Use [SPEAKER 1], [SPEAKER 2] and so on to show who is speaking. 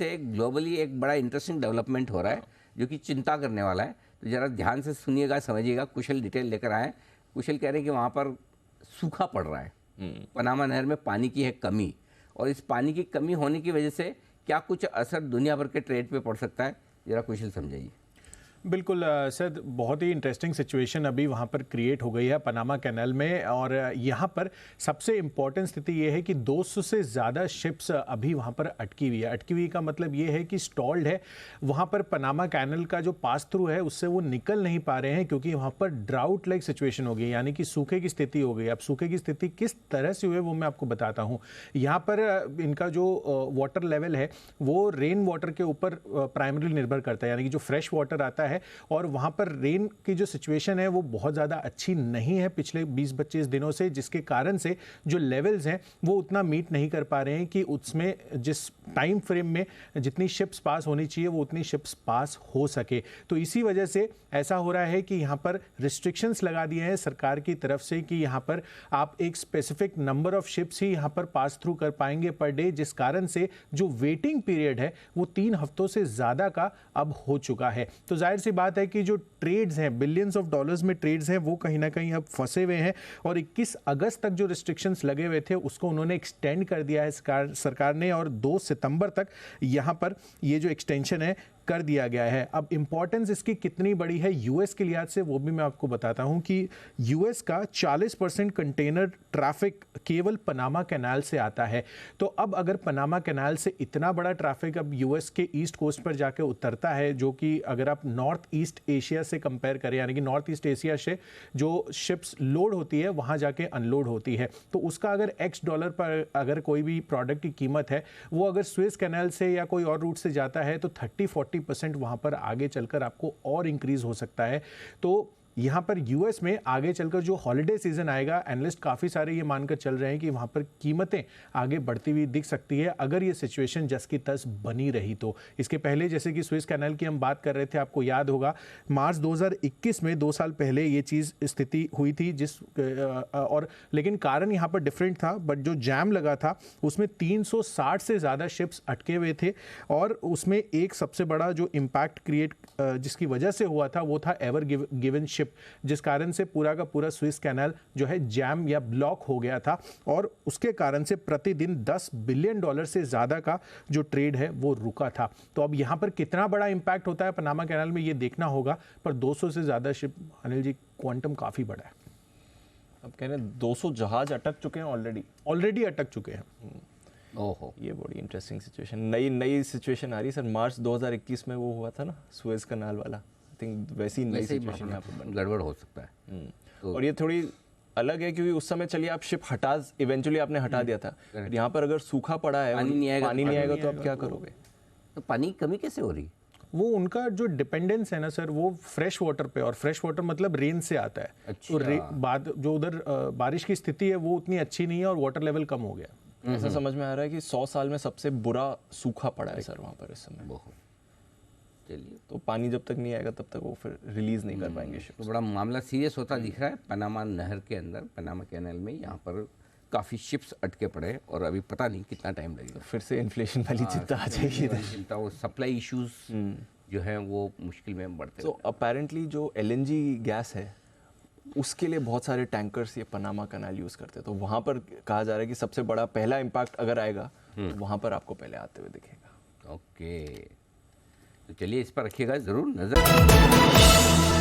[SPEAKER 1] से ग्लोबली एक बड़ा इंटरेस्टिंग डेवलपमेंट हो रहा है जो कि चिंता करने वाला है। तो ज़रा ध्यान से सुनिएगा, समझिएगा। कुशल डिटेल लेकर आए। कुशल कह रहे हैं कि वहाँ पर सूखा पड़ रहा है, पनामा नहर में पानी की है कमी, और इस पानी की कमी होने की वजह से क्या कुछ असर दुनिया भर के ट्रेड पे पड़ सकता है, ज़रा कुशल समझाइए।
[SPEAKER 2] बिल्कुल सर, बहुत ही इंटरेस्टिंग सिचुएशन अभी वहाँ पर क्रिएट हो गई है पनामा कैनाल में। और यहाँ पर सबसे इम्पॉर्टेंट स्थिति ये है कि 200 से ज़्यादा शिप्स अभी वहाँ पर अटकी हुई है। अटकी हुई का मतलब ये है कि स्टॉल्ड है। वहाँ पर पनामा कैनाल का जो पास थ्रू है उससे वो निकल नहीं पा रहे हैं, क्योंकि वहाँ पर ड्राउट लाइक सिचुएशन हो गई, यानी कि सूखे की स्थिति हो गई। अब सूखे की स्थिति किस तरह से हुई है वो मैं आपको बताता हूँ। यहाँ पर इनका जो वाटर लेवल है वो रेन वाटर के ऊपर प्राइमरी निर्भर करता है, यानी कि जो फ्रेश वाटर आता है, और वहां पर रेन की जो सिचुएशन है वो बहुत ज़्यादा अच्छी नहीं है पिछले 20-25 दिनों से, जिसके कारण से जो लेवल्स हैं वो उतना मीट नहीं कर पा रहे हैं कि उसमें जिस टाइम फ्रेम में जितनी शिप्स पास होनी चाहिए वो उतनी शिप्स पास हो सके। तो इसी वजह से ऐसा हो रहा है कि यहाँ पर रिस्ट्रिक्शंस लगा दिए हैं सरकार की तरफ से कि यहाँ पर आप एक स्पेसिफिक नंबर ऑफ शिप्स ही यहाँ पर पास थ्रू कर पाएंगे पर डे, जिस कारण से जो वेटिंग पीरियड है वो 3 हफ्तों से ज़्यादा का अब हो चुका है। तो जाहिर सी बात है कि जो ट्रेड्स हैं, बिलियंस ऑफ डॉलर्स में ट्रेड्स हैं, वो कहीं ना कहीं अब फंसे हुए हैं। और 21 अगस्त तक जो रिस्ट्रिक्शंस लगे हुए थे उसको उन्होंने एक्सटेंड कर दिया है सरकार ने, और 2 सितंबर तक यहाँ पर ये जो एक्सटेंशन है कर दिया गया है। अब इंपॉर्टेंस इसकी कितनी बड़ी है यूएस के लिहाज से वो भी मैं आपको बताता हूं कि यूएस का 40% कंटेनर ट्रैफिक केवल पनामा कैनाल से आता है। तो अब अगर पनामा कैनाल से इतना बड़ा ट्रैफिक अब यूएस के ईस्ट कोस्ट पर जाके उतरता है, जो कि अगर आप नॉर्थ ईस्ट एशिया से कंपेयर करें, यानी कि नॉर्थ ईस्ट एशिया से जो शिप्स लोड होती है वहां जाके अनलोड होती है, तो उसका अगर $X पर अगर कोई भी प्रोडक्ट की कीमत है वो अगर स्वेज कैनाल से या कोई और रूट से जाता है तो 30-40% वहां पर आगे चलकर आपको और इंक्रीज हो सकता है। तो यहाँ पर यूएस में आगे चलकर जो हॉलिडे सीजन आएगा, एनालिस्ट काफ़ी सारे ये मानकर चल रहे हैं कि वहाँ पर कीमतें आगे बढ़ती हुई दिख सकती है अगर ये सिचुएशन जस की तस बनी रही तो। इसके पहले जैसे कि स्विस कैनाल की हम बात कर रहे थे, आपको याद होगा मार्च 2021 में 2 साल पहले ये चीज़ स्थिति हुई थी और लेकिन कारण यहाँ पर डिफरेंट था, बट जो जैम लगा था उसमें 360 से ज़्यादा शिप्स अटके हुए थे, और उसमें एक सबसे बड़ा जो इम्पैक्ट क्रिएट जिसकी वजह से हुआ था वो था एवर गिवन शिप, जिस कारण से पूरा का पूरा स्विस कैनाल जो है जैम या ब्लॉक हो गया था, और उसके कारण से प्रतिदिन $10 बिलियन से ज्यादा का जो ट्रेड है वो रुका था। तो अब यहां पर कितना बड़ा इंपैक्ट होता है पनामा कैनाल में ये देखना होगा, पर 200 से ज्यादा शिप, अनिल जी, क्वांटम काफी बड़ा है।
[SPEAKER 3] अब कह रहे हैं 200 जहाज अटक चुके हैं, ऑलरेडी
[SPEAKER 2] अटक चुके हैं।
[SPEAKER 3] ओहो, ये बड़ी इंटरेस्टिंग सिचुएशन, नई सिचुएशन आ रही है सर। मार्च 2021 में वो हुआ था ना सुएज कैनाल वाला, वैसी नई सिचुएशन यहाँ पर
[SPEAKER 1] गड़बड़ हो सकता है।
[SPEAKER 3] तो और ये थोड़ी अलग है क्योंकि उस समय चलिए आप शिप इवेंचुअली आपने हटा दिया था। यहाँ पर अगर सूखा पड़ा है, पानी नहीं आएगा तो आप क्या करोगे?
[SPEAKER 1] तो पानी की कमी कैसे हो रही?
[SPEAKER 2] वो उनका जो डिपेंडेंस है ना सर, वो फ्रेश वाटर पे, और फ्रेश वाटर मतलब रेन से आता है।
[SPEAKER 1] अच्छा।
[SPEAKER 2] तो बाद जो उधर बारिश की स्थिति है वो उतनी अच्छी नहीं है और वाटर लेवल कम हो गया।
[SPEAKER 3] ऐसा समझ में आ रहा है कि 100 साल में सबसे बुरा सूखा पड़ा है सर वहाँ पर इस समय।
[SPEAKER 1] चलिए,
[SPEAKER 3] तो पानी जब तक नहीं आएगा तब तक वो फिर रिलीज नहीं कर पाएंगे शिप।
[SPEAKER 1] तो बड़ा मामला सीरियस होता दिख रहा है पनामा नहर के अंदर, पनामा कैनाल में। यहाँ पर काफ़ी शिप्स अटके पड़े हैं और अभी पता नहीं कितना टाइम लगेगा।
[SPEAKER 3] फिर से इन्फ्लेशन वाली चिंता आ जाएगी।
[SPEAKER 1] चिंता, वो सप्लाई इश्यूज जो है वो मुश्किल में बढ़ते।
[SPEAKER 3] तो अपेरेंटली जो LNG गैस है उसके लिए बहुत सारे टैंकर्स ये पनामा कैनाल यूज़ करते हैं, तो वहाँ पर कहा जा रहा है कि सबसे बड़ा पहला इम्पैक्ट अगर आएगा तो वहाँ पर आपको पहले आते हुए दिखेगा।
[SPEAKER 1] ओके, तो चलिए इस पर रखिएगा ज़रूर नज़र।